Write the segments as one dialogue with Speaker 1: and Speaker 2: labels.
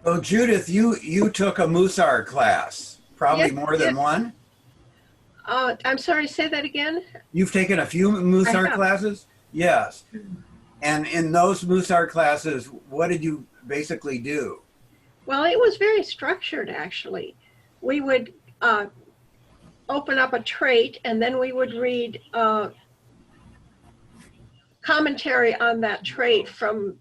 Speaker 1: So Judith, you took a Mussar class,
Speaker 2: Yes,
Speaker 1: probably more
Speaker 2: yes.
Speaker 1: than one.
Speaker 2: I'm sorry, say that again.
Speaker 1: You've taken a few
Speaker 2: I
Speaker 1: Mussar
Speaker 2: have.
Speaker 1: classes? Yes. And in those Mussar classes, what did you basically do?
Speaker 2: Well, it was very structured, actually. We would open up a trait and then we would read commentary on that trait from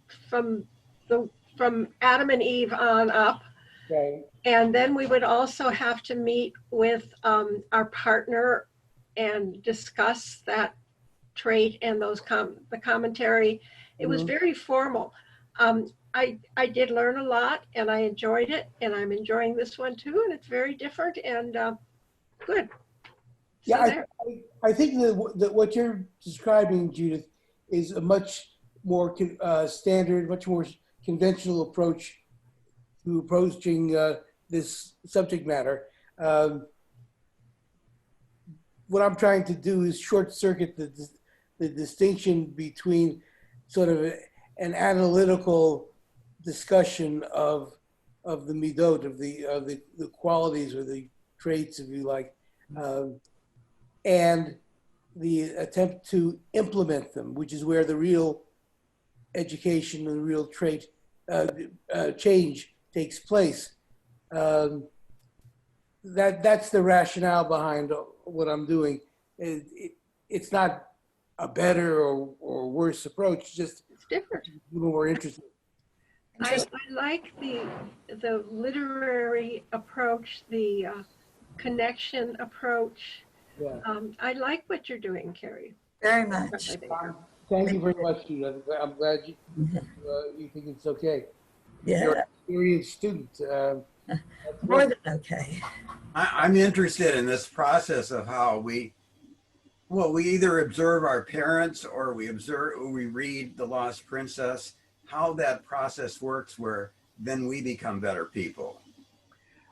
Speaker 2: the from Adam and Eve on up.
Speaker 3: Okay.
Speaker 2: And then we would also have to meet with our partner and discuss that trait and the commentary. It was
Speaker 3: Mhm.
Speaker 2: very formal. I did learn a lot and I enjoyed it, and I'm enjoying this one too, and it's very different and good.
Speaker 3: Yeah,
Speaker 2: So there.
Speaker 3: I think that what you're describing, Judith, is a much more standard, much more conventional approach to approaching this subject matter. Um, what I'm trying to do is short circuit the distinction between sort of an analytical discussion of the midot, of the qualities or the traits, if you like, um, and the attempt to implement them, which is where the real education and the real trait change takes place. Um, that's the rationale behind what I'm doing. It's not a better or worse approach, just
Speaker 2: It's different.
Speaker 3: a little more interesting.
Speaker 2: I like the literary approach, the connection approach.
Speaker 3: Yeah.
Speaker 2: I like what you're doing, Kerry.
Speaker 4: Very
Speaker 2: I
Speaker 4: much.
Speaker 2: think.
Speaker 3: Thank you very much, Jude. I'm glad you think it's okay. You're an
Speaker 4: Yeah,
Speaker 3: experienced student.
Speaker 4: more than okay.
Speaker 1: I'm interested in this process of how we either observe our parents or we read The Lost Princess, how that process works where then we become better people.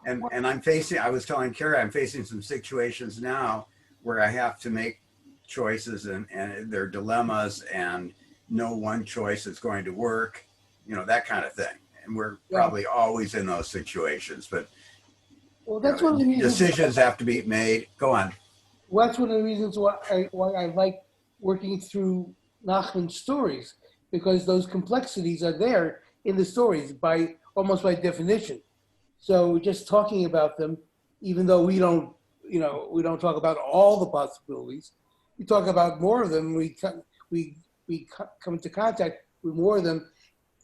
Speaker 1: And I was telling Kerry, I'm facing some situations now where I have to make choices and they're dilemmas and no one choice is going to work, that kind of thing. And we're
Speaker 3: Yeah.
Speaker 1: probably always in those situations, but
Speaker 3: Well, that's one of the reasons.
Speaker 1: decisions have to be made. Go on.
Speaker 3: Well, that's one of the reasons why I like working through Nachman's stories, because those complexities are there in the stories by almost by definition. So just talking about them, even though we don't talk about all the possibilities, we talk about more of them. We come into contact with more of them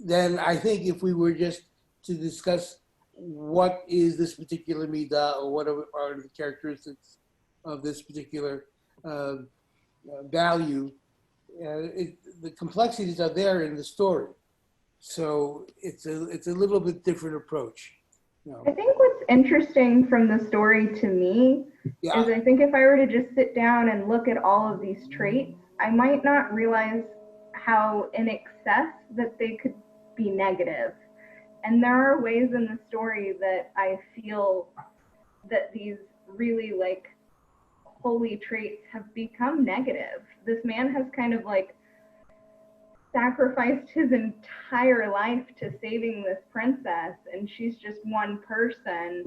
Speaker 3: than I think if we were just to discuss what is this particular midah or what are the characteristics of this particular uh, value. The complexities are there in the story, so it's a little bit different approach.
Speaker 5: I think what's interesting from the story to me
Speaker 3: Yeah,
Speaker 5: is I think if I were to just sit down and look at all of these traits, I might not realize how in excess that they could be negative. And there are ways in the story that I feel that these really like holy traits have become negative. This man has kind of like sacrificed his entire life to saving this princess, and she's just one person.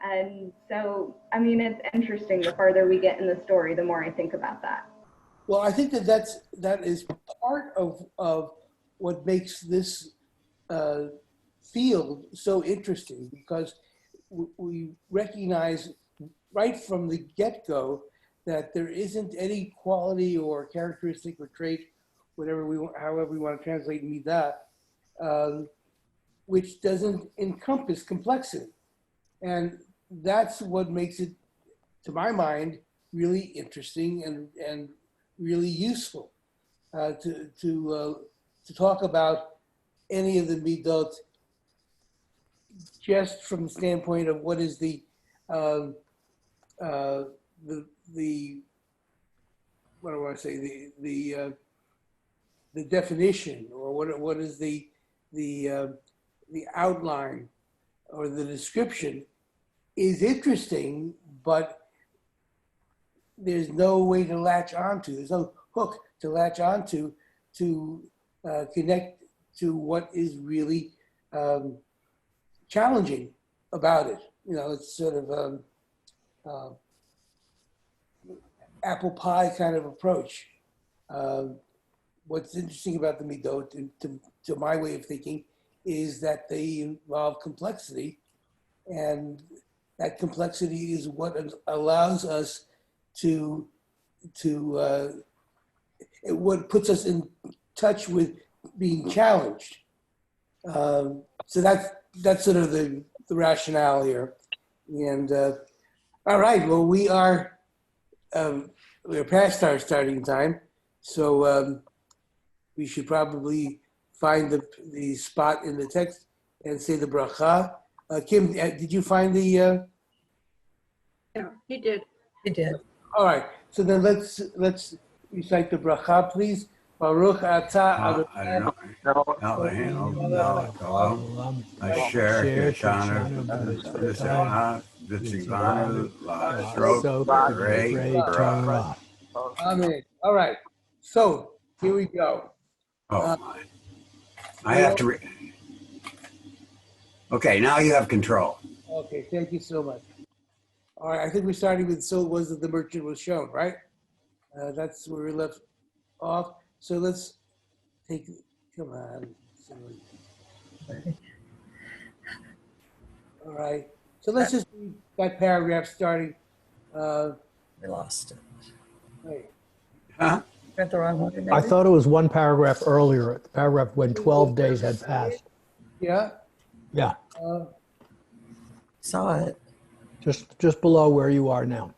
Speaker 5: And so, I mean, it's interesting the farther we get in the story, the more I think about that.
Speaker 3: well, I think that is part of what makes this uh, field so interesting, because we recognize right from the get-go that there isn't any quality or characteristic or trait, however we want to translate midah, um, which doesn't encompass complexity. And that's what makes it, to my mind, really interesting and really useful to talk about any of the midot just from the standpoint of what is um, uh, the what do I want to say the definition, or what is the outline or the description is interesting, but there's no way to latch onto. There's no hook to latch onto to connect to what is really um, challenging about it. You know, it's sort of apple pie kind of approach. What's interesting about the midot, to my way of thinking, is that they involve complexity, and that complexity is what allows us what puts us in touch with being challenged. So that's sort of the rationale here. And all right, well, we're past our starting time, so we should probably find the spot in the text and say the bracha. Kim, did you find the?
Speaker 2: Yeah, he did.
Speaker 4: He did.
Speaker 3: All right, so then let's recite the bracha, please. Baruch atah
Speaker 1: I don't know. Eloheinu melech haolam, asher kitanu b'tzivanu la'asrok b'rei Torah.
Speaker 3: Amen. All right, so here we go.
Speaker 1: Oh my! I have to. Okay, now you have control.
Speaker 3: Okay, thank you so much. All right, I think we're starting with "So it was that the merchant was shown," right? That's where we left off. So let's take. Come on. All right. So let's just read that paragraph starting.
Speaker 4: We lost it.
Speaker 3: Right.
Speaker 1: Huh?
Speaker 4: Read the wrong one, maybe?
Speaker 6: I thought it was one paragraph earlier, the paragraph when 12 days had passed.
Speaker 3: Yeah.
Speaker 6: Yeah,
Speaker 4: Saw it.
Speaker 6: just below where you are now.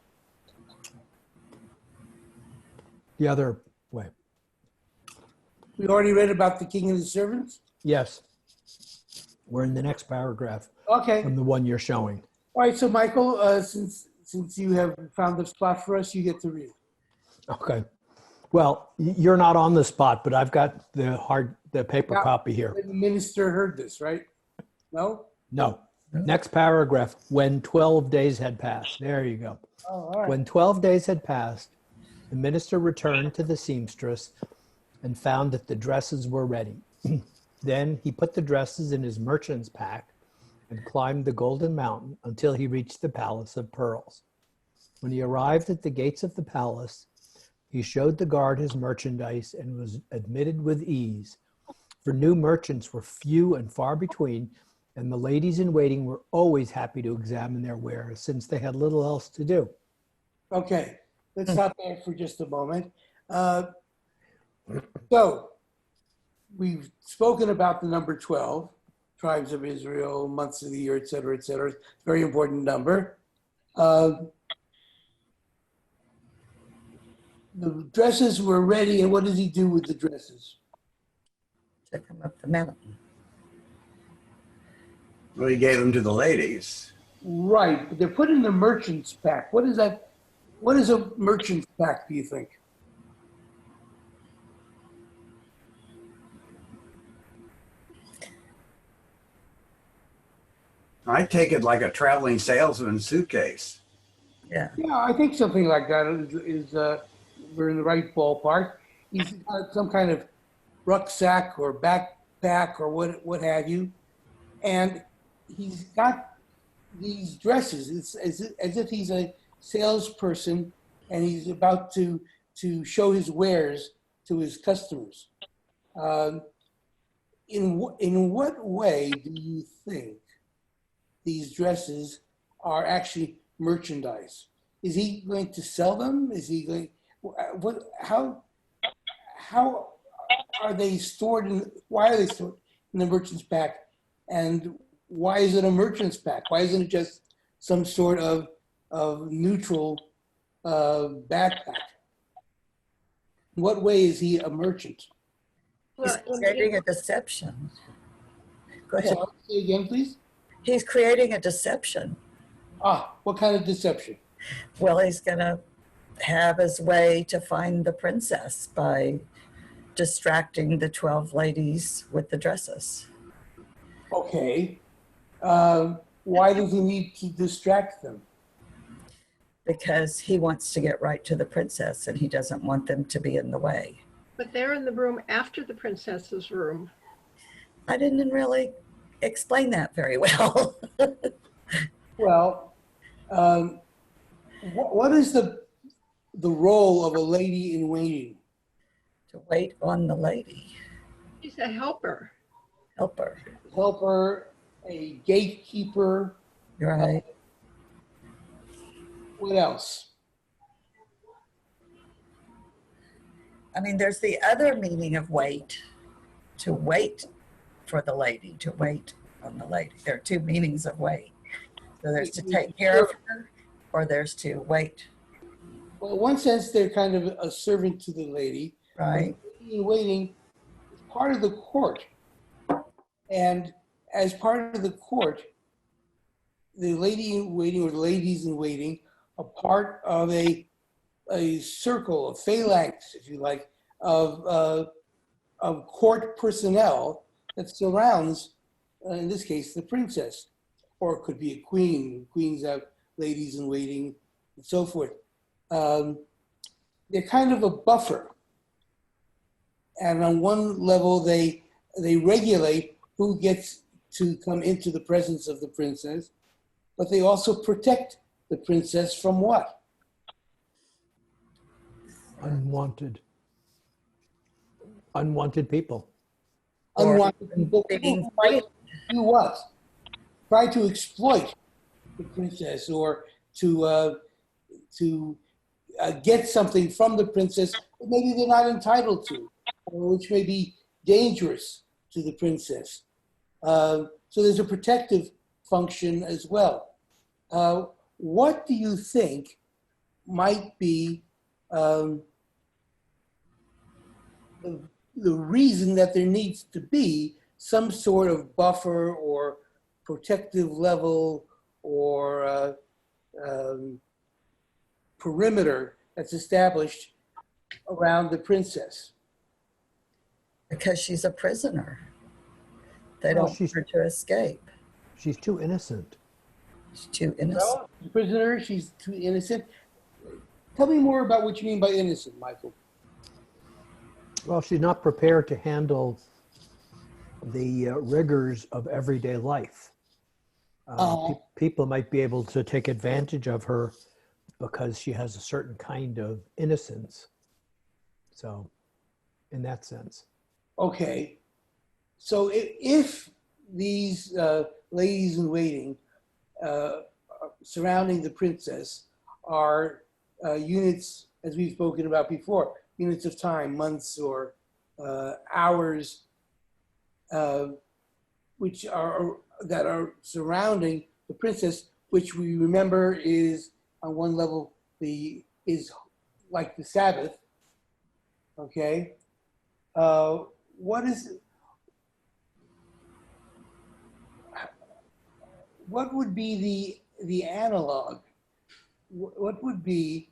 Speaker 6: The other way.
Speaker 3: We already read about the king and his servants.
Speaker 6: Yes. We're in the next paragraph
Speaker 3: Okay.
Speaker 6: from the one you're showing.
Speaker 3: All right. So Michael, since you have found the spot for us, you get to read.
Speaker 6: Okay. Well, you're not on the spot, but I've got the paper
Speaker 3: Yeah.
Speaker 6: copy here.
Speaker 3: The minister heard this, right? No.
Speaker 6: No. Next paragraph, when 12 days had passed. There you go.
Speaker 3: Oh, all right.
Speaker 6: When 12 days had passed, the minister returned to the seamstress and found that the dresses were ready. Then he put the dresses in his merchant's pack and climbed the golden mountain until he reached the palace of pearls. When he arrived at the gates of the palace, he showed the guard his merchandise and was admitted with ease. For new merchants were few and far between, and the ladies in waiting were always happy to examine their wares since they had little else to do.
Speaker 3: Okay. Let's stop there for just a moment. So we've spoken about the number 12, tribes of Israel, months of the year, et cetera, et cetera. It's a very important number. The dresses were ready, and what does he do with the dresses?
Speaker 4: Took him up the mountain.
Speaker 1: Well, he gave them to the ladies.
Speaker 3: Right, but they're put in the merchant's pack. What is that? What is a merchant's pack, do you think?
Speaker 1: I take it like a traveling salesman's suitcase.
Speaker 4: Yeah.
Speaker 3: Yeah, I think something like that is we're in the right ballpark. He's got some kind of rucksack or backpack or what have you, and he's got these dresses. It's as if he's a salesperson and he's about to show his wares to his customers. In what way do you think these dresses are actually merchandise? Is he going to sell them? Is he going? How are they stored in? Why are they stored in the merchant's pack? And why is it a merchant's pack? Why isn't it just some sort of neutral backpack? In what way is he a merchant?
Speaker 4: He's
Speaker 2: Well,
Speaker 4: creating a deception. Go ahead.
Speaker 3: So, say again, please.
Speaker 4: He's creating a deception.
Speaker 3: What kind of deception?
Speaker 4: Well, he's going to have his way to find the princess by distracting the 12 ladies with the dresses.
Speaker 3: Okay. Why does he need to distract them?
Speaker 4: Because he wants to get right to the princess and he doesn't want them to be in the way.
Speaker 2: But they're in the room after the princess's room.
Speaker 4: I didn't really explain that very well.
Speaker 3: Well, what is the role of a lady in waiting?
Speaker 4: To wait on the lady,
Speaker 2: She's a helper.
Speaker 4: helper,
Speaker 3: Helper, a gatekeeper.
Speaker 4: right?
Speaker 3: What else?
Speaker 4: I mean, there's the other meaning of wait, to wait for the lady, to wait on the lady. There are two meanings of wait. So there's to take care of her, or there's to wait,
Speaker 3: Well, in one sense, they're kind of a servant to the lady.
Speaker 4: right?
Speaker 3: Lady in waiting is part of the court. And as part of the court, the lady in waiting or the ladies in waiting are part of a circle, a phalanx, if you like, of court personnel that surrounds, in this case, the princess. Or it could be a queen. Queens have ladies in waiting and so forth. They're kind of a buffer. And on one level, they regulate who gets to come into the presence of the princess, but they also protect the princess from what?
Speaker 6: Unwanted people.
Speaker 3: Unwanted people.
Speaker 4: being
Speaker 3: People who might do what? Try to exploit the princess or to get something from the princess that maybe they're not entitled to, or which may be dangerous to the princess. So there's a protective function as well. What do you think might be the reason that there needs to be some sort of buffer or protective level or perimeter that's established around the princess?
Speaker 4: Because she's a prisoner. They
Speaker 6: Well,
Speaker 4: don't want her to escape.
Speaker 6: She's too innocent.
Speaker 4: She's too innocent.
Speaker 3: Well, the prisoner, she's too innocent. Tell me more about what you mean by innocent, Michael.
Speaker 6: Well, she's not prepared to handle the rigors of everyday life. People might be able to take advantage of her because she has a certain kind of innocence. So, in that sense.
Speaker 3: Okay. So if these ladies in waiting surrounding the princess are units, as we've spoken about before, units of time, months or hours, which are surrounding the princess, which we remember is on one level is like the Sabbath. Okay, what would be the analog? What would be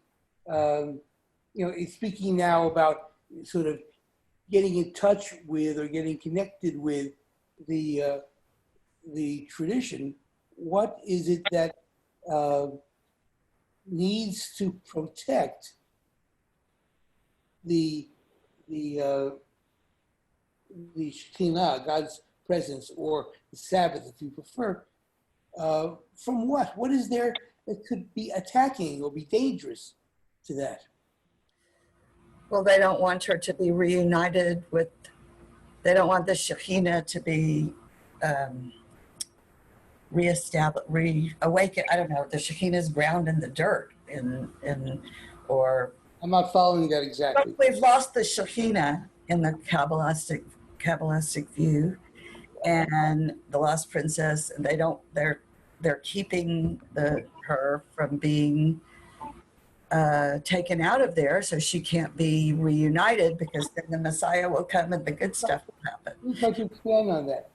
Speaker 3: speaking now about sort of getting in touch with or getting connected with the tradition? What is it that needs to protect the Shekhinah, God's presence, or the Sabbath, if you prefer, from what? What is there that could be attacking or be dangerous to that?
Speaker 4: Well, they don't want her to be reunited with, they don't want the Shekhinah to be reestablished, reawakened. I don't know, the Shekhinah's ground in the dirt or
Speaker 3: I'm not following that exactly.
Speaker 4: we've lost the Shekhinah in the Kabbalistic view, and the lost princess, and they're keeping her from being taken out of there, so she can't be reunited, because then the Messiah will come and the good stuff will happen.
Speaker 3: Let me try to expand on that.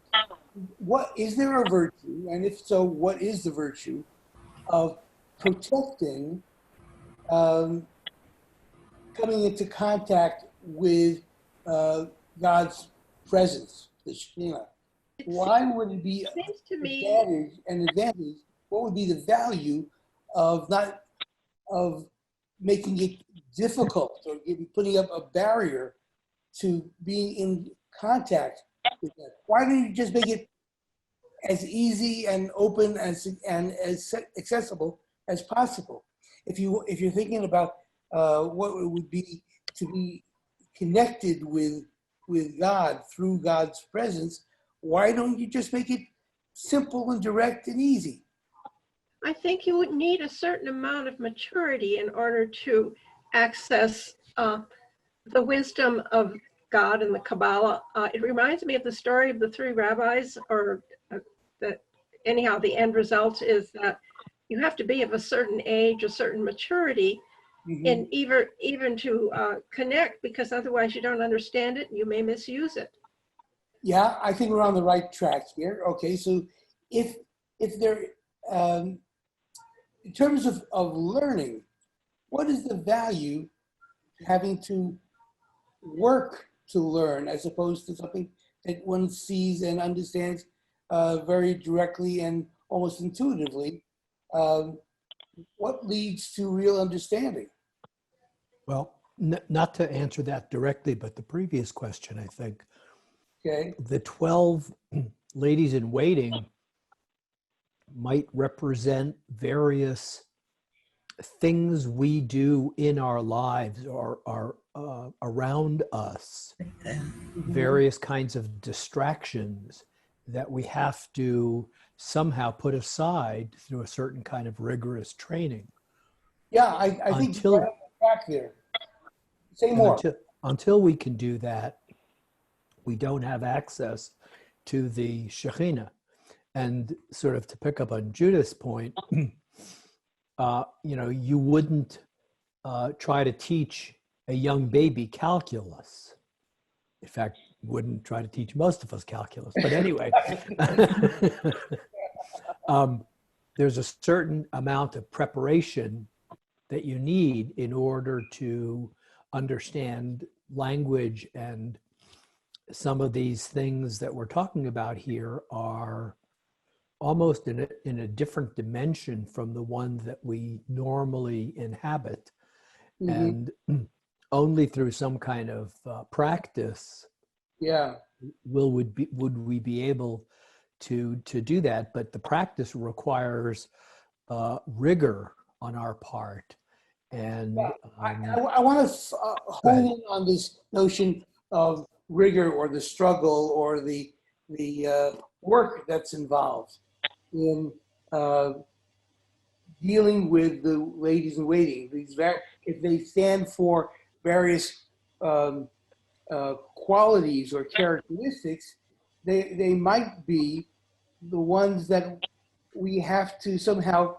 Speaker 3: What is there a virtue, and if so, what is the virtue of protecting coming into contact with God's presence, the Shekhinah? Why would it be
Speaker 2: Seems to me,
Speaker 3: advantage? What would be the value of making it difficult or putting up a barrier to being in contact with that? Why don't you just make it as easy and open and as accessible as possible. If you're thinking about what it would be to be connected with God through God's presence, why don't you just make it simple and direct and easy?
Speaker 2: I think you would need a certain amount of maturity in order to access the wisdom of God and the Kabbalah. It reminds me of the story of the three rabbis, or that anyhow, the end result is that you have to be of a certain age, a certain maturity, and even to connect, because otherwise you don't understand it and you may misuse it.
Speaker 3: Yeah, I think we're on the right track here. Okay, so if there, in terms of learning, what is the value having to work to learn as opposed to something that one sees and understands very directly and almost intuitively? What leads to real understanding?
Speaker 6: Well, not to answer that directly, but the previous question, I think,
Speaker 3: Okay.
Speaker 6: the 12 ladies in waiting might represent various things we do in our lives or are around us, various kinds of distractions that we have to somehow put aside through a certain kind of rigorous training.
Speaker 3: Yeah, I think you're right on the track there. Say more.
Speaker 6: Until we can do that, we don't have access to the Shekhinah. And sort of to pick up on Judith's point, you wouldn't try to teach a young baby calculus. In fact, wouldn't try to teach most of us calculus. But anyway, there's a certain amount of preparation that you need in order to understand language, and some of these things that we're talking about here are almost in a different dimension from the one that we normally inhabit. And only through some kind of practice would we be able to do that. But the practice requires rigor on our part. And
Speaker 3: I want to hone in on this notion of rigor or the struggle or the work that's involved in dealing with the ladies in waiting. If they stand for various qualities or characteristics, they might be the ones that we have to somehow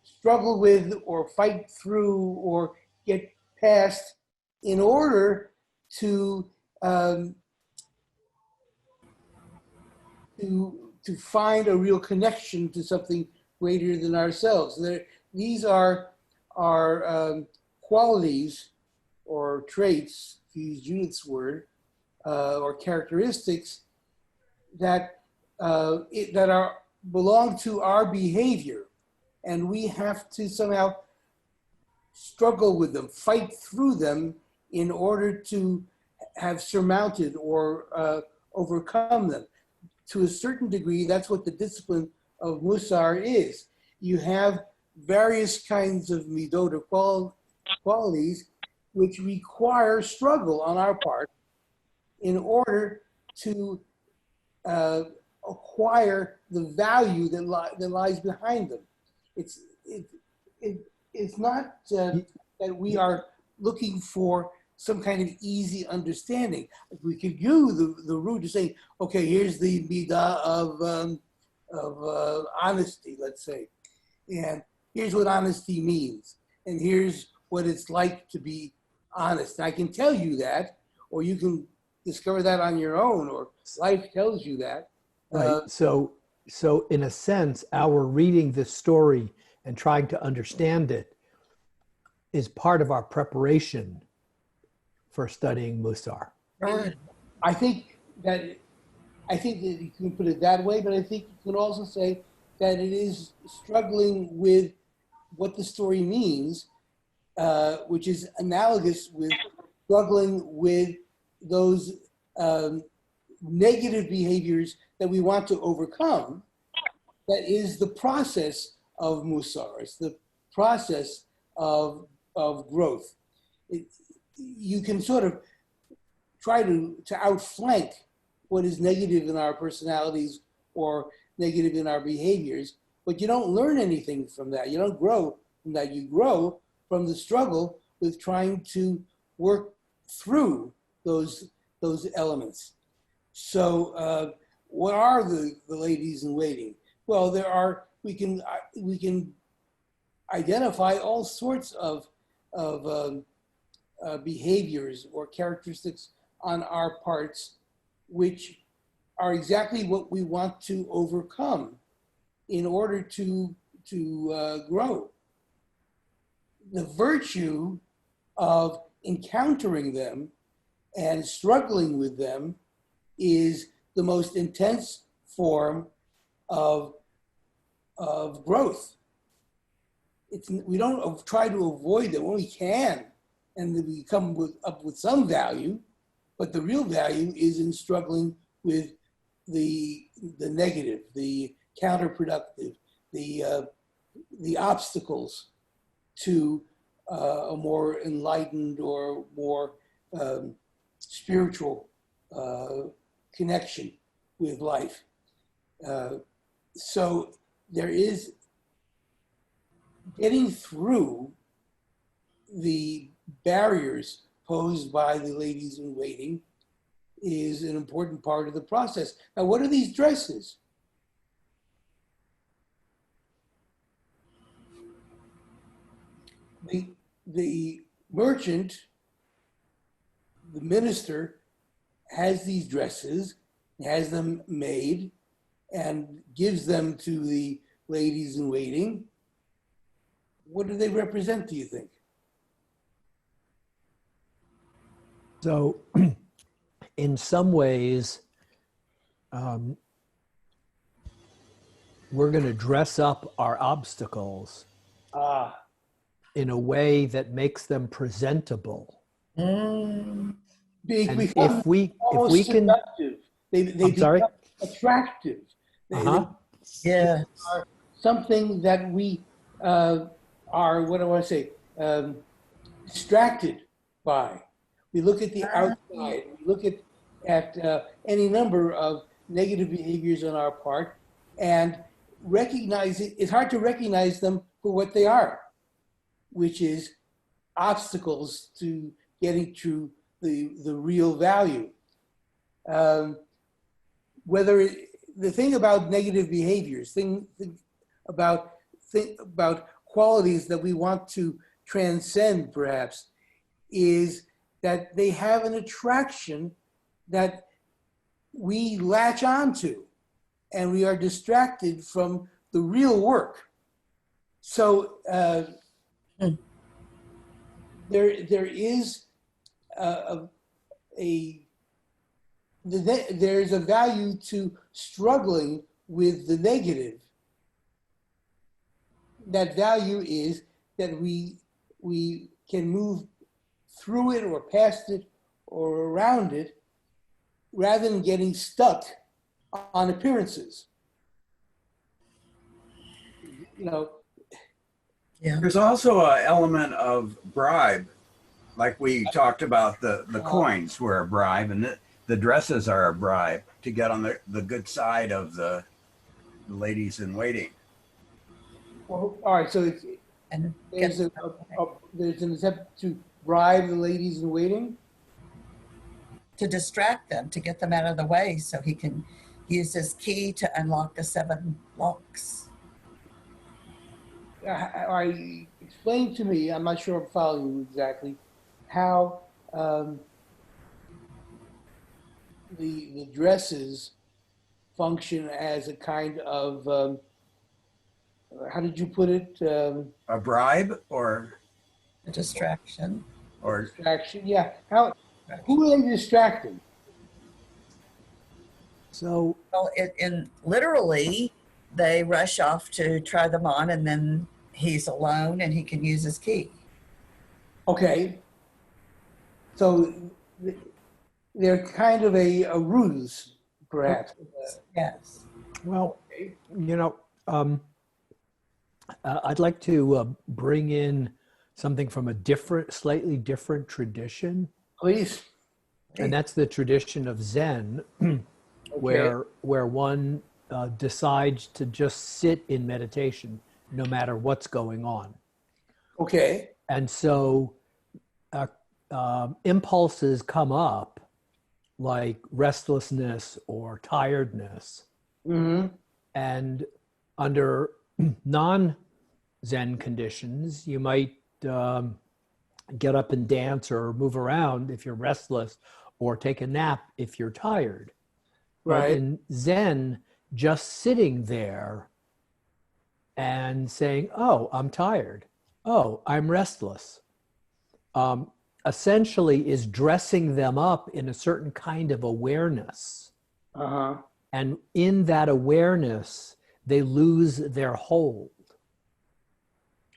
Speaker 3: struggle with or fight through or get past in order to find a real connection to something greater than ourselves. These are qualities or traits, to use Judith's word, or characteristics that belong to our behavior, and we have to somehow struggle with them, fight through them in order to have surmounted or overcome them. To a certain degree, that's what the discipline of Mussar is. You have various kinds of midot or qualities which require struggle on our part in order to acquire the value that lies behind them. It's not that we are looking for some kind of easy understanding. We could use the route to say, okay, here's the midah of honesty, let's say, and here's what honesty means, and here's what it's like to be honest. And I can tell you that, or you can discover that on your own, or life tells you that.
Speaker 6: Right. So in a sense, our reading this story and trying to understand it is part of our preparation for studying Mussar.
Speaker 3: I think that you can put it that way, but I think you can also say that it is struggling with what the story means, which is analogous with struggling with those negative behaviors that we want to overcome that is the process of Mussar. It's the process of growth. You can sort of try to outflank what is negative in our personalities or negative in our behaviors, but you don't learn anything from that. You don't grow from that. You grow from the struggle with trying to work through those elements. So what are the ladies in waiting? Well, we can identify all sorts of behaviors or characteristics on our parts, which are exactly what we want to overcome in order to grow. The virtue of encountering them and struggling with them is the most intense form of growth. We don't try to avoid them when we can, and we come up with some value, but the real value is in struggling with the negative, the counterproductive, the obstacles to a more enlightened or more spiritual connection with life. So there is getting through the barriers posed by the ladies in waiting is an important part of the process. Now, what are these dresses? The merchant, the minister, has these dresses, has them made, and gives them to the ladies in waiting. What do they represent, do you think?
Speaker 6: So in some ways, we're going to dress up our obstacles in a way that makes them presentable. And if we can,
Speaker 3: seductive. They become attractive. They
Speaker 4: Yeah.
Speaker 3: are something that we are, what do I say, distracted by. We look at the outside, we look at any number of negative behaviors on our part and recognize it. It's hard to recognize them for what they are, which is obstacles to getting to the real value. The thing about negative behaviors, about qualities that we want to transcend, perhaps, is that they have an attraction that we latch onto, and we are distracted from the real work. So there is there's a value to struggling with the negative. That value is that we can move through it or past it or around it rather than getting stuck on appearances.
Speaker 4: Yeah.
Speaker 1: There's also an element of bribe, like we talked about the coins were a bribe, and the dresses are a bribe to get on the good side of the ladies in waiting.
Speaker 3: Well, all right, so there's an attempt to bribe the ladies in waiting?
Speaker 4: To distract them, to get them out of the way so he can use his key to unlock the 7 locks.
Speaker 3: Explain to me, I'm not sure I'm following you exactly, how the dresses function as a kind of, how did you put it?
Speaker 1: A bribe or
Speaker 4: A distraction.
Speaker 1: or
Speaker 3: Distraction, yeah. Who are they distracting?
Speaker 6: so
Speaker 4: Well, literally, they rush off to try them on, and then he's alone and he can use his key.
Speaker 3: Okay. So they're kind of a ruse perhaps.
Speaker 4: Yes.
Speaker 6: Well, you know, I'd like to bring in something from a slightly different tradition,
Speaker 3: Please.
Speaker 6: and that's the tradition of Zen, where one decides to just sit in meditation no matter what's going on.
Speaker 3: Okay.
Speaker 6: And so impulses come up like restlessness or tiredness.
Speaker 3: Mm-hmm.
Speaker 6: And under non-Zen conditions, you might get up and dance or move around if you're restless, or take a nap if you're tired. But
Speaker 3: Right.
Speaker 6: in Zen, just sitting there and saying, oh, I'm tired. Oh, I'm restless. Essentially is dressing them up in a certain kind of awareness.
Speaker 3: Uh-huh.
Speaker 6: And in that awareness, they lose their hold.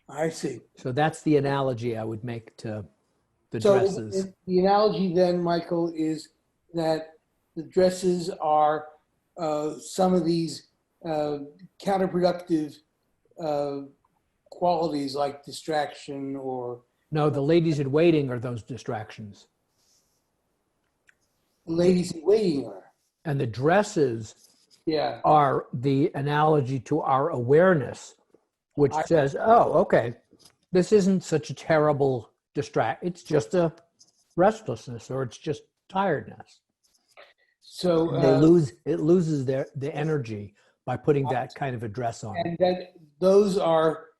Speaker 3: I see.
Speaker 6: So that's the analogy I would make to the
Speaker 3: So
Speaker 6: dresses.
Speaker 3: the analogy then, Michael, is that the dresses are some of these counterproductive qualities like distraction or
Speaker 6: No, the ladies in waiting are those distractions.
Speaker 3: ladies in waiting are.
Speaker 6: And the dresses
Speaker 3: Yeah.
Speaker 6: are the analogy to our awareness, which says, oh, okay, this isn't such a terrible it's just a restlessness, or it's just tiredness.
Speaker 3: So
Speaker 6: It loses the energy by putting that kind of a dress on.
Speaker 3: and that those are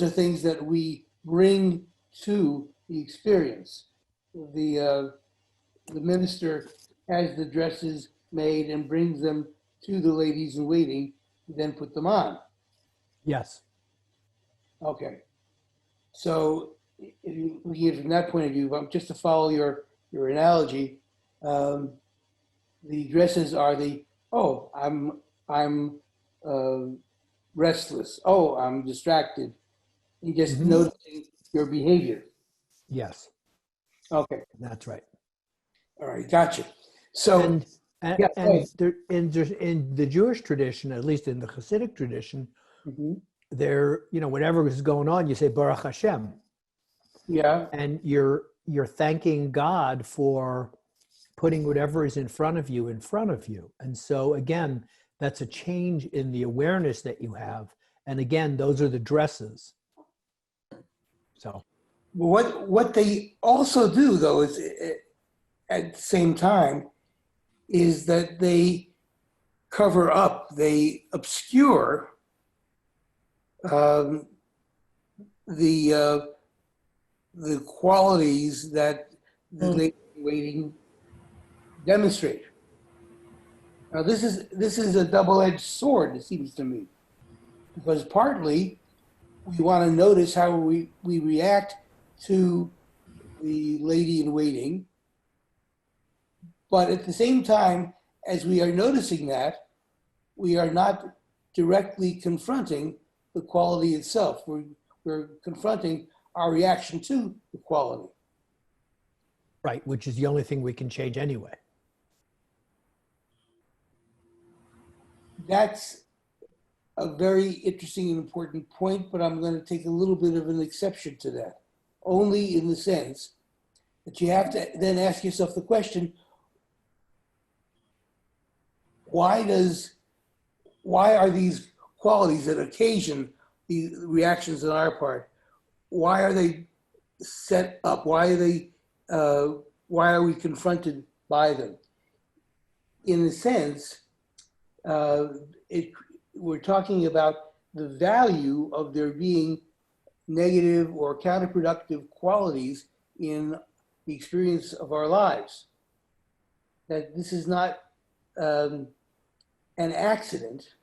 Speaker 3: things that we bring to the experience. The minister has the dresses made and brings them to the ladies in waiting, then put them on.
Speaker 6: Yes.
Speaker 3: Okay. So if you look at it from that point of view, just to follow your analogy, the dresses are I'm restless. Oh, I'm distracted. You just noticing your behavior.
Speaker 6: Yes,
Speaker 3: Okay.
Speaker 6: that's right.
Speaker 3: All right. Gotcha. So yeah,
Speaker 6: in the Jewish tradition, at least in the Hasidic tradition, there, whatever is going on, you say Baruch Hashem.
Speaker 3: Yeah.
Speaker 6: And you're thanking God for putting whatever is in front of you. And so again, that's a change in the awareness that you have. And again, those are the dresses. So
Speaker 3: What they also do, though, is at the same time, is that they cover up, they obscure the qualities that the lady in waiting demonstrate. Now, this is a double-edged sword, it seems to me, because partly we want to notice how we react to the lady in waiting, but at the same time, as we are noticing that, we are not directly confronting the quality itself. We're confronting our reaction to the quality.
Speaker 6: right, which is the only thing we can change anyway.
Speaker 3: That's a very interesting and important point, but I'm going to take a little bit of an exception to that, only in the sense that you have to then ask yourself the question, why are these qualities that occasion the reactions on our part, why are they set up? Why are we confronted by them? In a sense, we're talking about the value of there being negative or counterproductive qualities in the experience of our lives. That this is not an accident.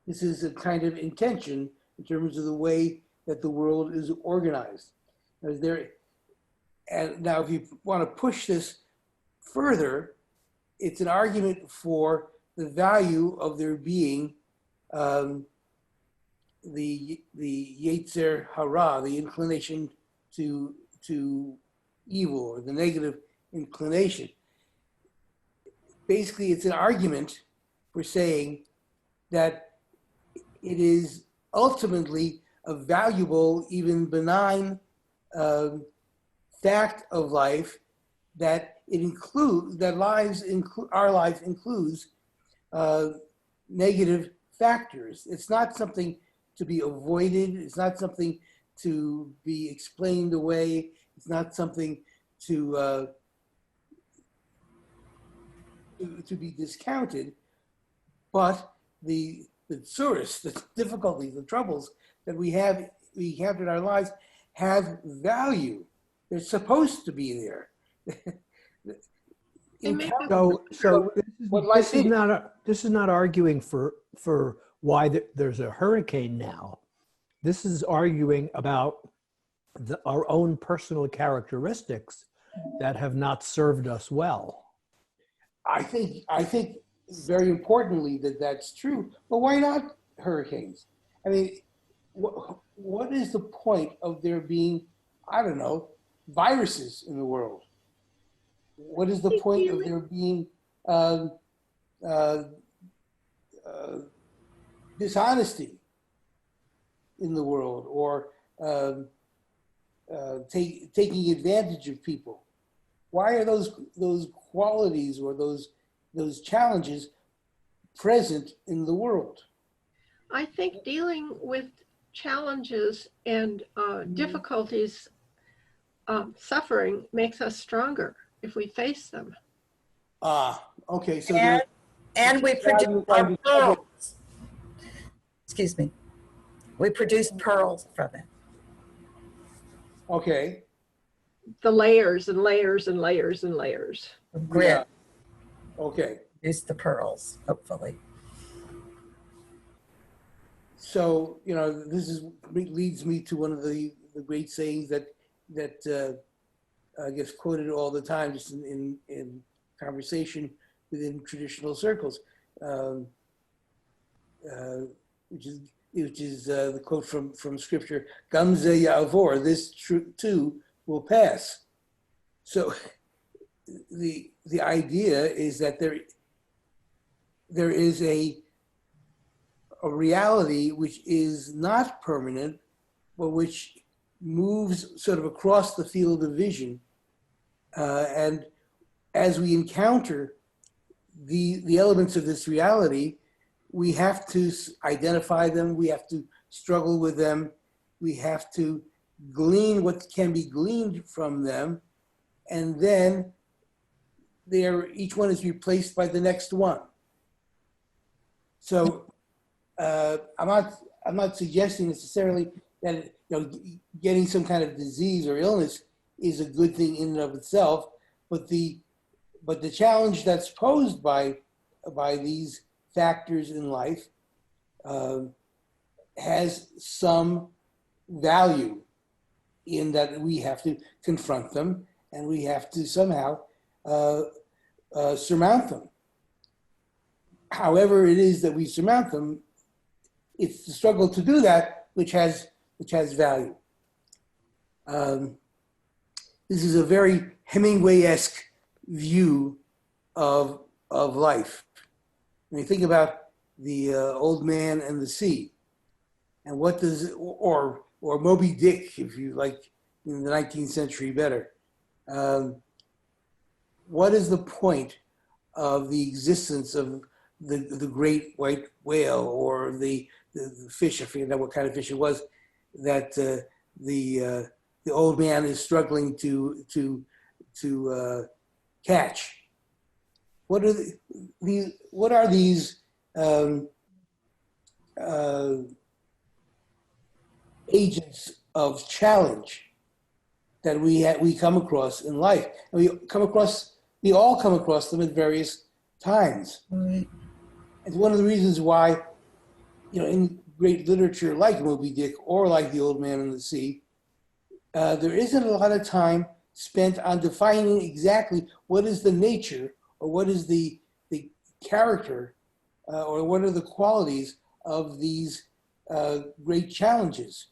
Speaker 3: This is a kind of intention in terms of the way that the world is organized. And now, if you want to push this further, it's an argument for the value of there being the Yetzer Hara, the inclination to evil, or the negative inclination. basically it's an argument for saying that it is ultimately a valuable, even benign fact of life that it includes, that our life includes negative factors. It's not something to be avoided. It's not something to be explained away. It's not something to be discounted. But the source, the difficulties, the troubles that we have in our lives have value. They're supposed to be there.
Speaker 2: They make a-
Speaker 6: So
Speaker 3: What life
Speaker 6: this is not arguing for why there's a hurricane now. This is arguing about our own personal characteristics that have not served us well.
Speaker 3: I think very importantly that's true. But why not hurricanes? I mean, what is the point of there being, I don't know, viruses in the world? What is the point of there being dishonesty in the world, or taking advantage of people? Why are those qualities or those challenges present in the world?
Speaker 2: I think dealing with challenges and difficulties, suffering makes us stronger if we face them.
Speaker 3: Okay. So
Speaker 4: And we produce our pearls. Excuse me. We produce pearls from it.
Speaker 3: okay.
Speaker 2: The layers and layers and layers and layers.
Speaker 4: Grit.
Speaker 3: Yeah. Okay.
Speaker 4: Produce the pearls, hopefully.
Speaker 3: So, this leads me to one of the great sayings that gets quoted all the time, just in conversation within traditional circles, which is the quote from scripture, "Gam ze ya'avor," this too will pass. So the idea is that there is a reality which is not permanent, but which moves sort of across the field of vision. And as we encounter the elements of this reality, we have to identify them, we have to struggle with them, we have to glean what can be gleaned from them, and then each one is replaced by the next one. So I'm not suggesting necessarily that getting some kind of disease or illness is a good thing in and of itself, but the challenge that's posed by these factors in life has some value in that we have to confront them and we have to somehow surmount them. However it is that we surmount them, it's the struggle to do that which has value. This is a very Hemingway-esque view of life. When you think about the Old Man and the Sea, and what does, or Moby Dick, if you like, in the 19th century better. What is the point of the existence of the great white whale, or the fish? I forget what kind of fish it was that the old man is struggling to catch. What are these agents of challenge that we come across in life? And we all come across them at various times.
Speaker 4: Right.
Speaker 3: It's one of the reasons why, in great literature like Moby Dick or like The Old Man and the Sea, there isn't a lot of time spent on defining exactly what is the nature, or what is the character, or what are the qualities of these great challenges.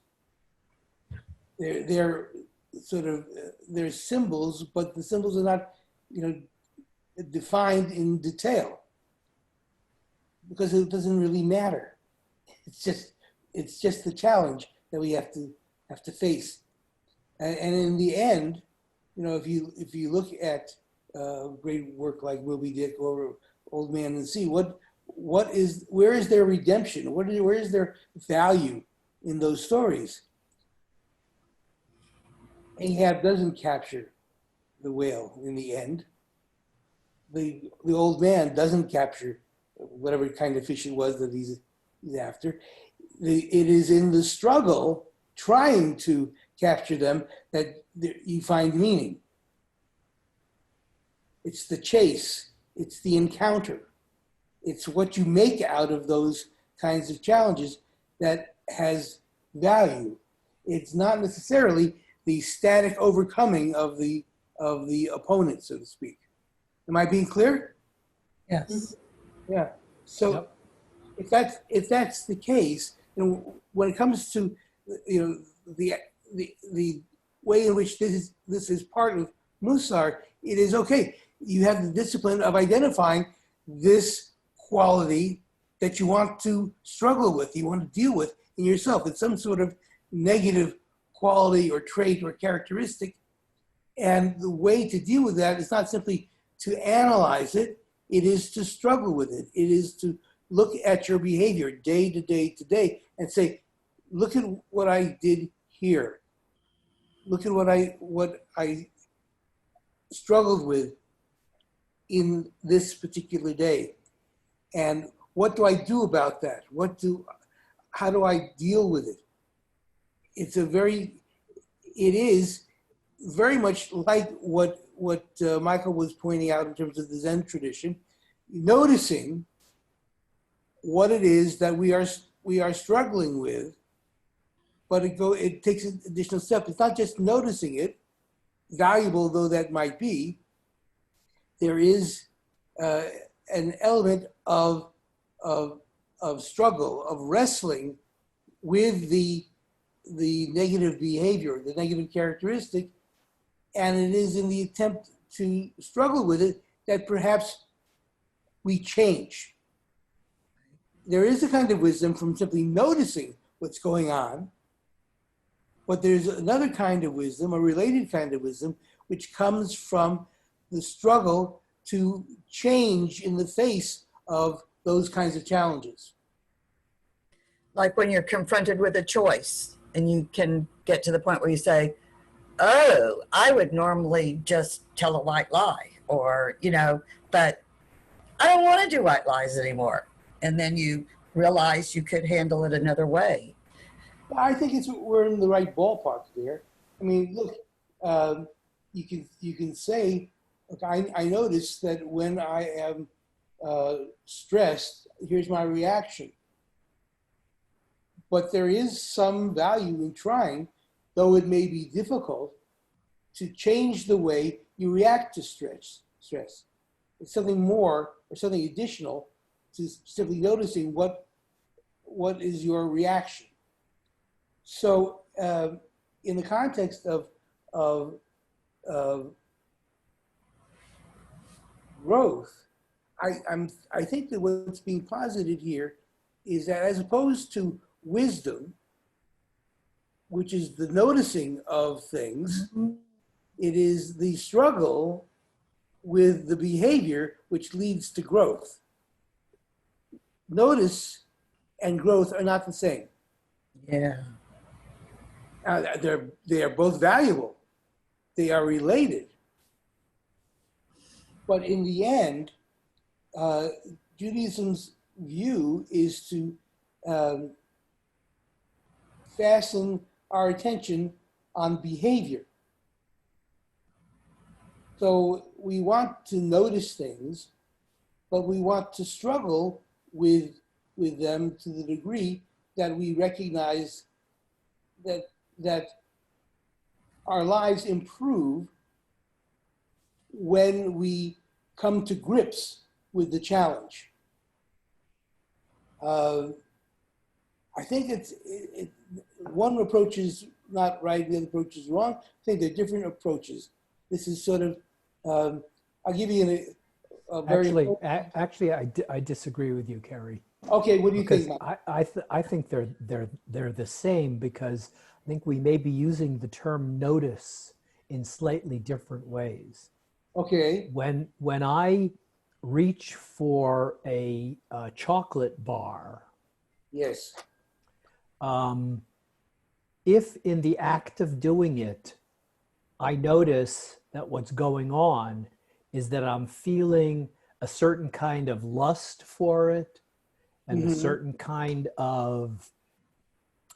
Speaker 3: They're sort of, they're symbols, but the symbols are not, defined in detail because it doesn't really matter. It's just the challenge that we have to face. And in the end, if you look at great work like Moby Dick or Old Man and the Sea, where is their redemption? Where is their value in those stories? Ahab doesn't capture the whale in the end. The old man doesn't capture whatever kind of fish it was that he's after. It is in the struggle trying to capture them that you find meaning. It's the chase. It's the encounter. It's what you make out of those kinds of challenges that has value. It's not necessarily the static overcoming of the opponent, so to speak. Am I being clear?
Speaker 4: Yes.
Speaker 3: Yeah. So
Speaker 6: Yep.
Speaker 3: if that's the case, when it comes to the way in which this is part of Mussar, it is okay. You have the discipline of identifying this quality that you want to struggle with, you want to deal with in yourself. It's some sort of negative quality or trait or characteristic. And the way to deal with that is not simply to analyze it, it is to struggle with it. It is to look at your behavior day to day to day and say, look at what I did here. Look at what I struggled with in this particular day. And what do I do about that? How do I deal with it? It is very much like what Michael was pointing out in terms of the Zen tradition, noticing what it is that we are struggling with, but it takes an additional step. It's not just noticing it, valuable though that might be. There is an element of struggle, of wrestling with the negative behavior, the negative characteristic, and it is in the attempt to struggle with it that perhaps we change. There is a kind of wisdom from simply noticing what's going on, but there's another kind of wisdom, a related kind of wisdom, which comes from the struggle to change in the face of those kinds of challenges.
Speaker 4: Like when you're confronted with a choice and you can get to the point where you say, oh, I would normally just tell a white lie, or, but I don't want to do white lies anymore. And then you realize you could handle it another way.
Speaker 3: I think we're in the right ballpark there. I mean, look, you can say, look, I notice that when I am stressed, here's my reaction. But there is some value in trying, though it may be difficult, to change the way you react to stress. It's something more or something additional to simply noticing what is your reaction. So in the context of growth, I think that what's being posited here is that as opposed to wisdom, which is the noticing of things, it is the struggle with the behavior which leads to growth. Notice and growth are not the same.
Speaker 4: Yeah.
Speaker 3: They are both valuable. They are related. But in the end, Judaism's view is to fasten our attention on behavior. So we want to notice things, but we want to struggle with them to the degree that we recognize that our lives improve when we come to grips with the challenge. I think one approach is not right, the other approach is wrong. I think they're different approaches. This is sort of, I'll give you very
Speaker 6: Actually,
Speaker 3: important.
Speaker 6: I disagree with you, Kerry.
Speaker 3: Okay, what do you
Speaker 6: Because
Speaker 3: think, Mike?
Speaker 6: I think they're the same, because I think we may be using the term notice in slightly different ways.
Speaker 3: Okay,
Speaker 6: When I reach for a chocolate bar,
Speaker 3: yes,
Speaker 6: if in the act of doing it, I notice that what's going on is that I'm feeling a certain kind of lust for it and a
Speaker 3: hmm
Speaker 6: certain kind of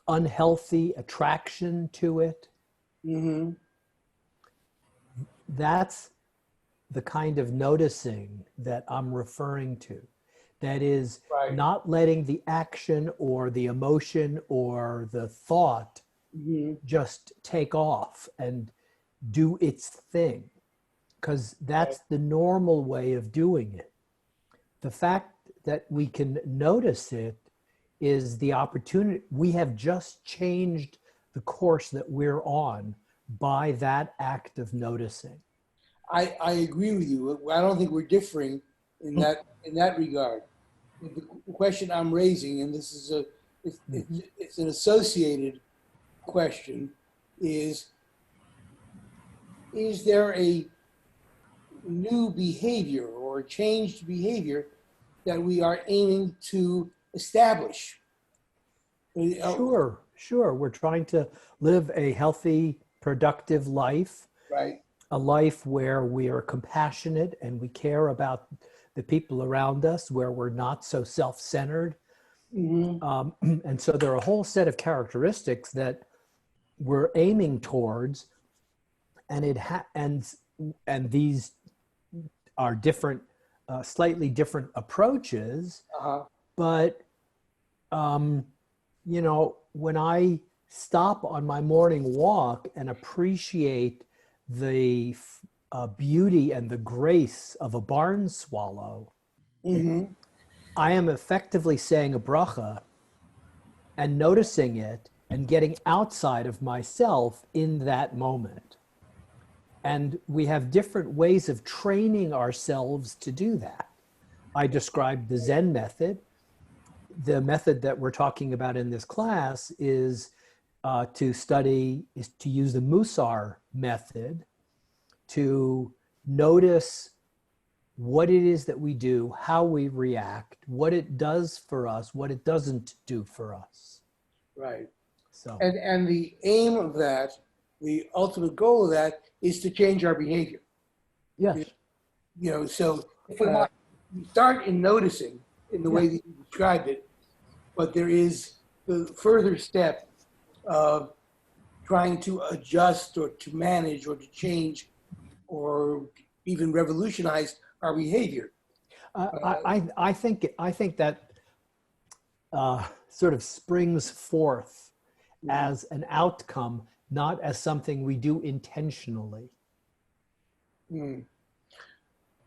Speaker 6: unhealthy attraction to it.
Speaker 3: hmm
Speaker 6: That's the kind of noticing that I'm referring to. That is,
Speaker 3: right,
Speaker 6: not letting the action or the emotion or the thought
Speaker 3: hmm
Speaker 6: just take off and do its thing, because
Speaker 3: right,
Speaker 6: that's the normal way of doing it. The fact that we can notice it is the opportunity. We have just changed the course that we're on by that act of noticing.
Speaker 3: I agree with you. I don't think we're differing in that regard. The question I'm raising, and this is
Speaker 6: Mhm.
Speaker 3: it's an associated question, is there a new behavior or changed behavior that we are aiming to establish?
Speaker 6: Sure. We're trying to live a healthy, productive life,
Speaker 3: Right.
Speaker 6: a life where we are compassionate and we care about the people around us, where we're not so self-centered.
Speaker 3: hmm
Speaker 6: And so there are a whole set of characteristics that we're aiming towards, and and these are different, slightly different approaches.
Speaker 3: Uh-huh.
Speaker 6: But when I stop on my morning walk and appreciate the beauty and the grace of a barn swallow,
Speaker 3: hmm
Speaker 6: I am effectively saying a bracha and noticing it and getting outside of myself in that moment. And we have different ways of training ourselves to do that. I described the Zen method. The method that we're talking about in this class is to use the Mussar method to notice what it is that we do, how we react, what it does for us, what it doesn't do for us.
Speaker 3: Right.
Speaker 6: So,
Speaker 3: And the aim of that, the ultimate goal of that, is to change our behavior.
Speaker 6: yes.
Speaker 3: So you start in noticing in the way that you described it, but there is the further step of trying to adjust or to manage or to change or even revolutionize our behavior.
Speaker 6: I think that sort of springs forth as an outcome, not as something we do intentionally.
Speaker 3: Mm.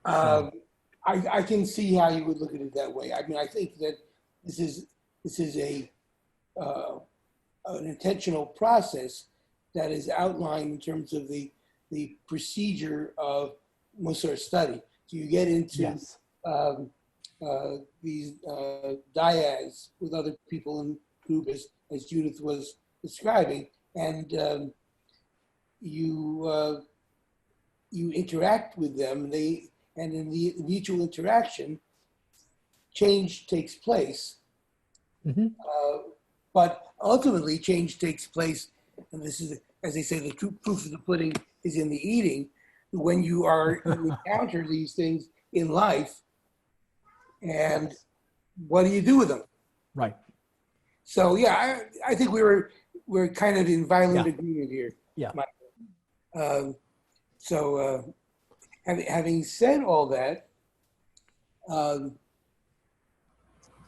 Speaker 6: So,
Speaker 3: I can see how you would look at it that way. I mean, I think that this is an intentional process that is outlined in terms of the procedure of Mussar study. So you get into
Speaker 6: yes.
Speaker 3: these dyads with other people in group, as Judith was describing, and you interact with them. And in the mutual interaction, change takes place.
Speaker 6: Mm-hmm.
Speaker 3: But ultimately, change takes place, and this is, as they say, the true proof of the pudding is in the eating. When you encounter these things in life, and what do you do with them?
Speaker 6: Right.
Speaker 3: So yeah, I think we're kind of in violent agreement here.
Speaker 6: Yeah.
Speaker 3: Having said all that,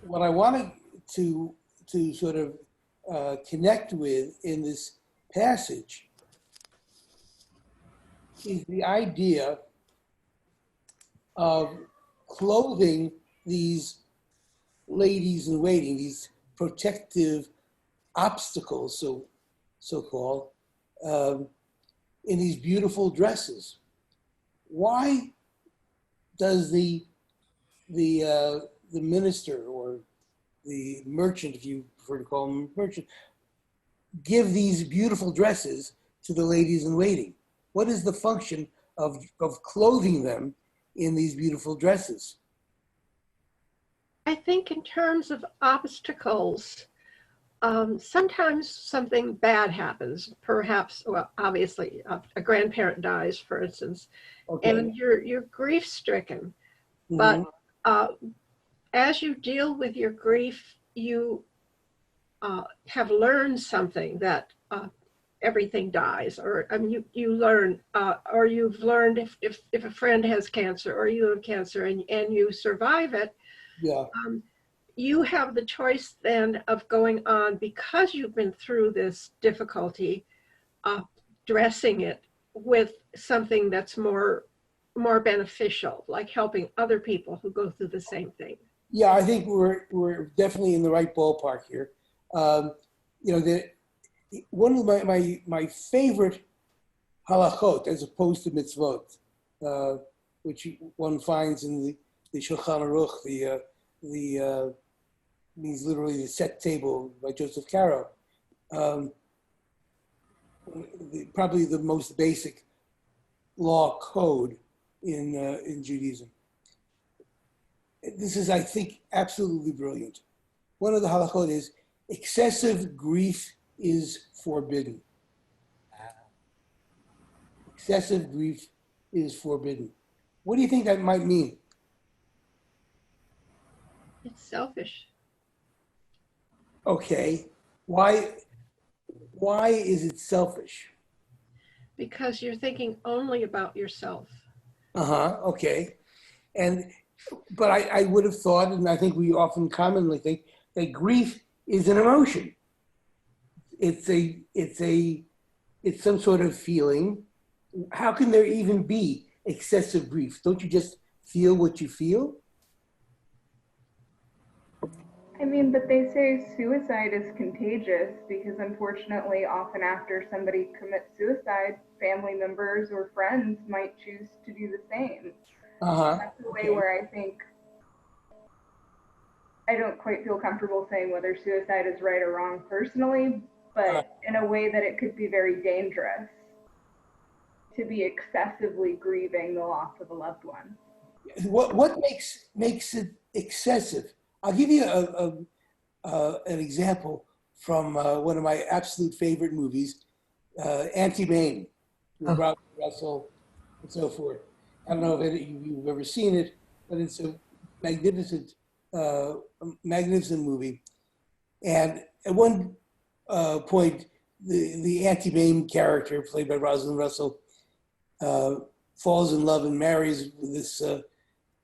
Speaker 3: what I wanted to sort of connect with in this passage is the idea of clothing these ladies in waiting, these protective obstacles, so called, in these beautiful dresses. Why does the the minister or the merchant, if you prefer to call him merchant, give these beautiful dresses to the ladies in waiting? What is the function of clothing them in these beautiful dresses?
Speaker 2: I think in terms of obstacles, sometimes something bad happens. Perhaps, well, obviously, a grandparent dies, for instance,
Speaker 3: Okay.
Speaker 2: and you're grief stricken.
Speaker 3: Mhm.
Speaker 2: But as you deal with your grief, you have learned something that everything dies, or I mean, you learn, or you've learned if a friend has cancer or you have cancer and you survive it.
Speaker 3: Yeah.
Speaker 2: You have the choice then of going on, because you've been through this difficulty, dressing it with something that's more beneficial, like helping other people who go through the same thing.
Speaker 3: Yeah, I think we're definitely in the right ballpark here. You know, one of my favorite halachot, as opposed to mitzvot, which one finds in the Shulchan Aruch, means literally the set table by Joseph Caro. Probably the most basic law code in Judaism. This is, I think, absolutely brilliant. One of the halachot is excessive grief is forbidden. Excessive grief is forbidden. What do you think that might mean?
Speaker 2: It's selfish.
Speaker 3: Okay, why is it selfish?
Speaker 2: Because you're thinking only about yourself.
Speaker 3: Okay. But I would have thought, and I think we often commonly think, that grief is an emotion. It's some sort of feeling. How can there even be excessive grief? Don't you just feel what you feel?
Speaker 5: I mean, but they say suicide is contagious because unfortunately, often after somebody commits suicide, family members or friends might choose to do the same. That's a way where I think I don't quite feel comfortable saying whether suicide is right or wrong personally, but in a way that it could be very dangerous to be excessively grieving the loss of a loved one.
Speaker 3: What makes it excessive? I'll give you an example from one of my absolute favorite movies, Anti-Bane, with Robert Russell and so forth. I don't know if you've ever seen it, but it's a magnificent movie. And at one point, the Anti-Bane character, played by Rosalind Russell, falls in love and marries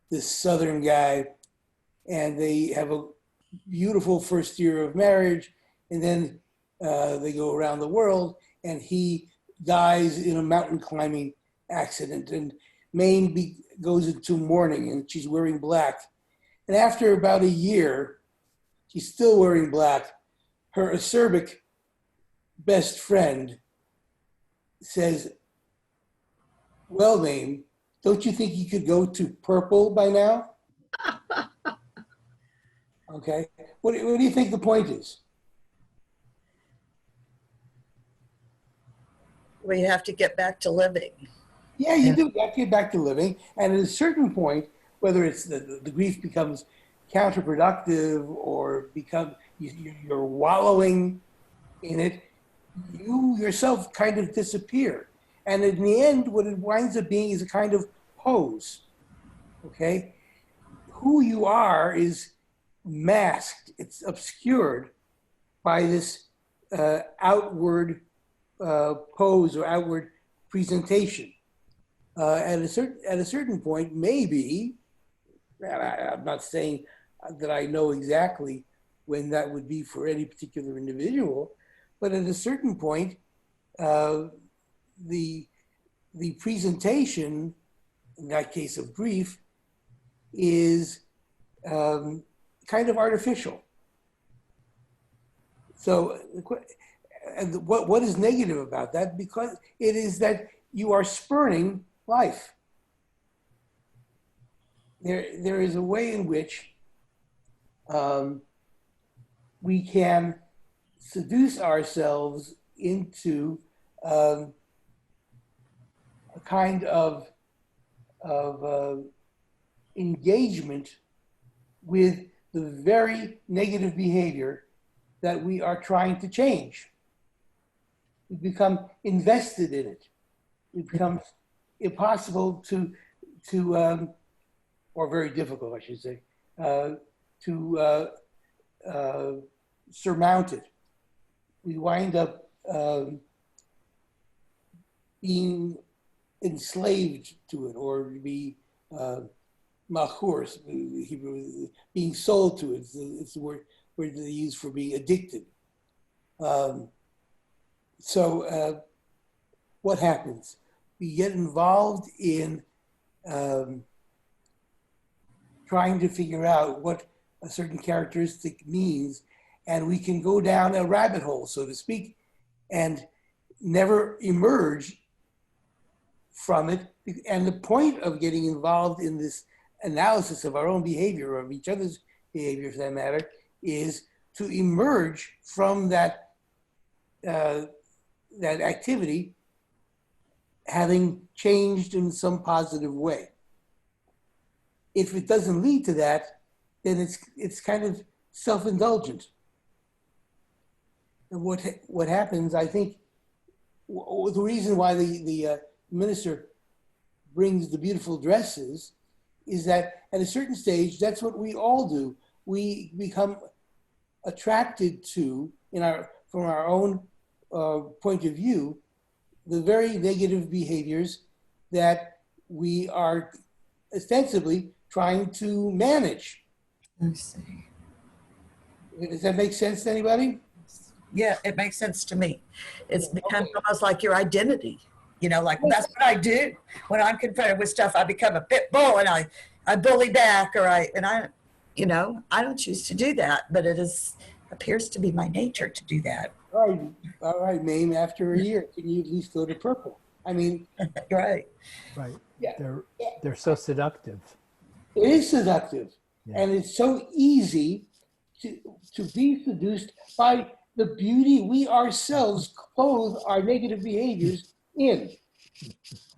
Speaker 3: this Southern guy, and they have a beautiful first year of marriage, and then they go around the world, and he dies in a mountain climbing accident, and Maine goes into mourning, and she's wearing black. And after about a year, she's still wearing black. Her acerbic best friend says, "Well, Maine, don't you think you could go to purple by now?" Okay. What do you think the point is?
Speaker 4: We have to get back to living.
Speaker 3: Yeah, you do. You have to get back to living. And at a certain point, whether it's the grief becomes counterproductive or you're wallowing in it, you yourself kind of disappear. And in the end, what it winds up being is a kind of pose. Okay? Who you are is masked, it's obscured by this outward pose or outward presentation. At a certain point, maybe, I'm not saying that I know exactly when that would be for any particular individual, but at a certain point, the presentation, in that case of grief, is kind of artificial. So what is negative about that? Because it is that you are spurning life. there is a way in which we can seduce ourselves into a kind of engagement with the very negative behavior that we are trying to change. We become invested in it. It becomes impossible or very difficult, I should say, to surmount it. We wind up being enslaved to it, or be machurs, being sold to it. It's the word they use for being addicted. So what happens? We get involved in trying to figure out what a certain characteristic means, and we can go down a rabbit hole, so to speak, and never emerge from it. And the point of getting involved in this analysis of our own behavior, or of each other's behavior for that matter, is to emerge from that that activity having changed in some positive way. If it doesn't lead to that, then it's kind of self-indulgent. And what happens, I think, the reason why the minister brings the beautiful dresses is that at a certain stage, that's what we all do. We become attracted to, from our own point of view, the very negative behaviors that we are ostensibly trying to manage.
Speaker 4: I see.
Speaker 3: Does that make sense to anybody?
Speaker 4: Yeah, it makes sense to me. It's become almost like your identity. You know, like that's what I do. When I'm confronted with stuff, I become a pit bull and I bully back, or I don't choose to do that, but it appears to be my nature to do that.
Speaker 3: All right, Mame, after a year, can you at least go to purple? I mean,
Speaker 4: Right.
Speaker 6: Right.
Speaker 3: Yeah.
Speaker 6: They're so seductive.
Speaker 3: it is seductive.
Speaker 6: Yeah.
Speaker 3: And it's so easy to be seduced by the beauty we ourselves clothe our negative behaviors in.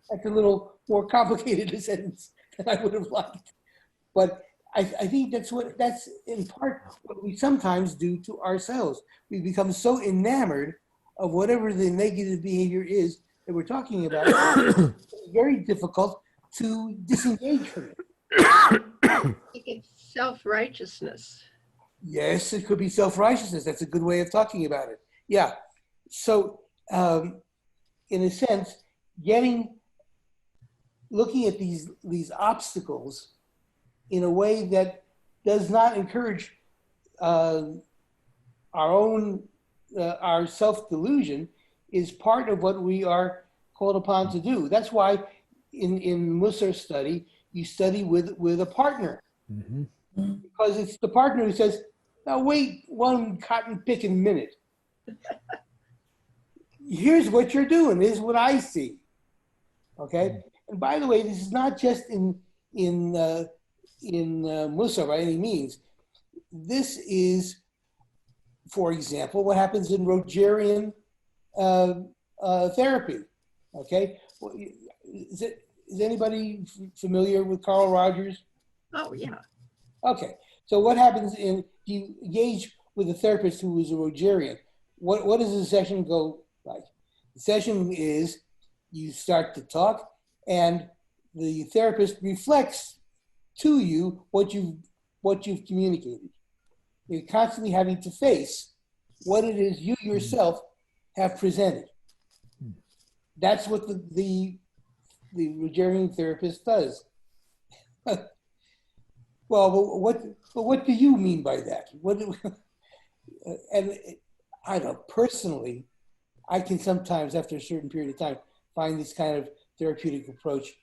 Speaker 3: That's a little more complicated a sentence than I would have liked. But I think that's in part what we sometimes do to ourselves. We become so enamored of whatever the negative behavior is that we're talking about. It's very difficult to disengage from it.
Speaker 2: I think it's self-righteousness.
Speaker 3: Yes, it could be self-righteousness. That's a good way of talking about it. Yeah. So, in a sense, looking at these obstacles in a way that does not encourage our self-delusion is part of what we are called upon to do. That's why in Mussar study, you study with a partner.
Speaker 6: Mm-hmm.
Speaker 3: Because it's the partner who says, now wait one cotton picking minute. Here's what you're doing. This is what I see. Okay? And by the way, this is not just in Mussar by any means. This is, for example, what happens in Rogerian therapy. Okay? Well, is anybody familiar with Carl Rogers?
Speaker 2: Oh, yeah.
Speaker 3: Okay, so what happens if you engage with a therapist who is a Rogerian? What does the session go like? The session is you start to talk, and the therapist reflects to you what you've communicated. You're constantly having to face what it is you yourself have presented. That's what the Rogerian therapist does. Well, what do you mean by that? And I don't know, personally, I can sometimes, after a certain period of time, find this kind of therapeutic approach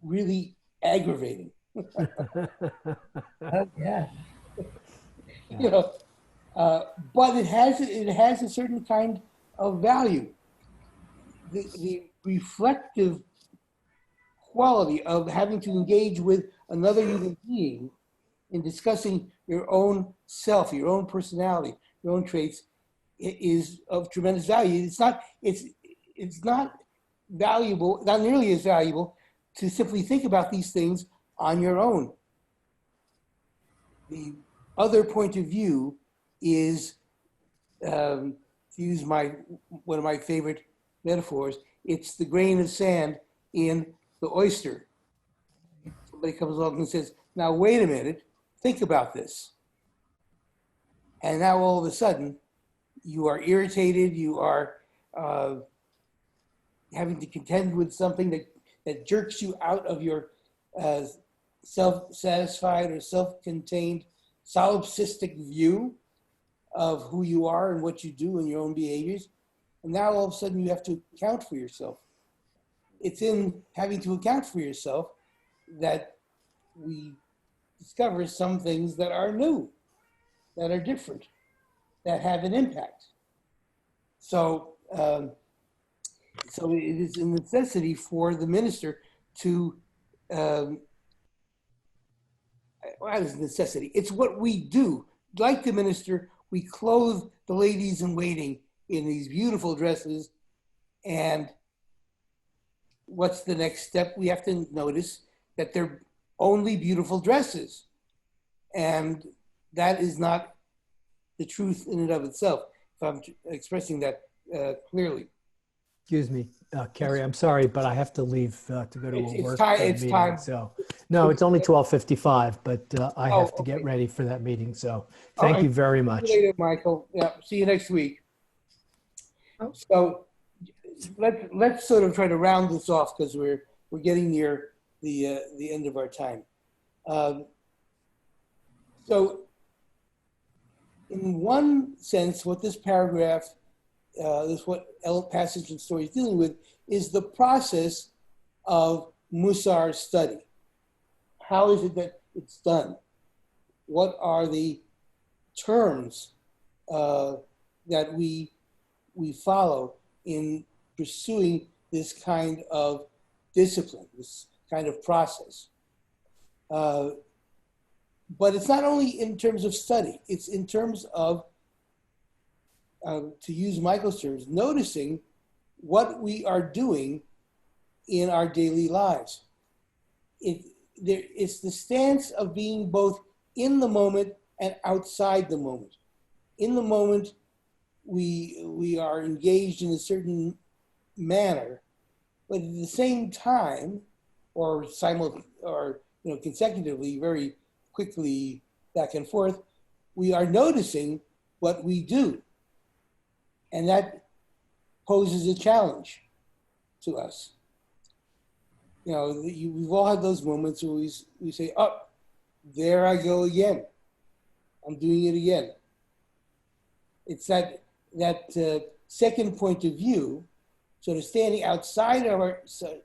Speaker 3: really aggravating.
Speaker 4: Oh, yeah.
Speaker 3: You know, but it has a certain kind of value. The reflective quality of having to engage with another human being in discussing your own self, your own personality, your own traits is of tremendous value. It's not valuable, not nearly as valuable to simply think about these things on your own. The other point of view is, to use one of my favorite metaphors, it's the grain of sand in the oyster. Somebody comes along and says, now wait a minute, think about this. And now all of a sudden, you are irritated, you are having to contend with something that jerks you out of your self-satisfied or self-contained solipsistic view of who you are and what you do and your own behaviors. And now all of a sudden you have to account for yourself. It's in having to account for yourself that we discover some things that are new, that are different, that have an impact. So it is a necessity for the minister to, well, it's a necessity. It's what we do. Like the minister, we clothe the ladies in waiting in these beautiful dresses. And what's the next step? We have to notice that they're only beautiful dresses. And that is not the truth in and of itself, if I'm expressing that clearly.
Speaker 6: Excuse me, Kerry, I'm sorry, but I have to leave to go to a work meeting.
Speaker 3: Time.
Speaker 6: So, no, it's only 12:55, but I have to get
Speaker 3: okay.
Speaker 6: ready for that meeting. So thank
Speaker 3: right.
Speaker 6: you very much.
Speaker 3: See you later, Michael. Yeah, see you next week.
Speaker 2: Oh.
Speaker 3: So let's sort of try to round this off because we're getting near the end of our time. So in one sense, what this paragraph, what passage and story is dealing with is the process of Mussar study. How is it that it's done? What are the terms that we follow in pursuing this kind of discipline, this kind of process? But it's not only in terms of study, it's in terms of, to use Michael's terms, noticing what we are doing in our daily lives. It's the stance of being both in the moment and outside the moment. In the moment, we are engaged in a certain manner, but at the same time, or consecutively, very quickly back and forth, we are noticing what we do. And that poses a challenge to us. We've all had those moments where we say, oh, there I go again. I'm doing it again. It's that second point of view, sort of standing outside of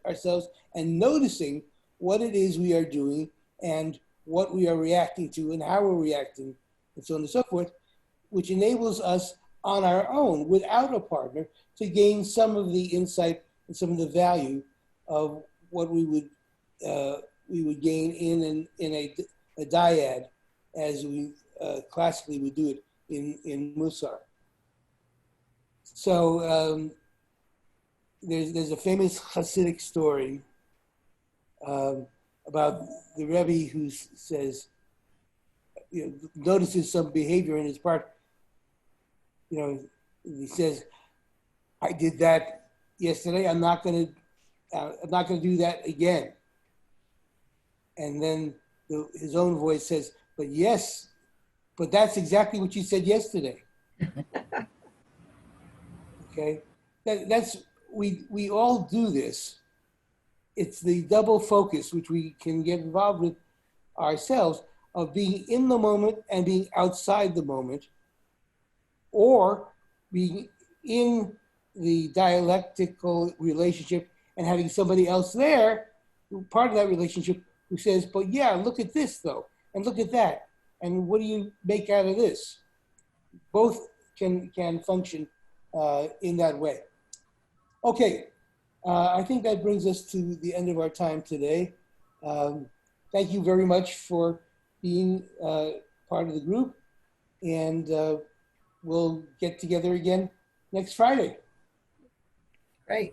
Speaker 3: ourselves and noticing what it is we are doing and what we are reacting to and how we're reacting and so on and so forth, which enables us on our own, without a partner, to gain some of the insight and some of the value of what we would gain in a dyad, as we classically would do it in Mussar. So there's a famous Hasidic story about the Rabbi who says, notices some behavior in his part. He says, I did that yesterday. I'm not going to do that again. And then his own voice says, but that's exactly what you said yesterday. Okay, we all do this. It's the double focus which we can get involved with ourselves of being in the moment and being outside the moment, or being in the dialectical relationship and having somebody else there, part of that relationship, who says, but yeah, look at this though, and look at that, and what do you make out of this? Both can function in that way. Okay, I think that brings us to the end of our time today. thank you very much for being part of the group. And we'll get together again next Friday.
Speaker 4: Great.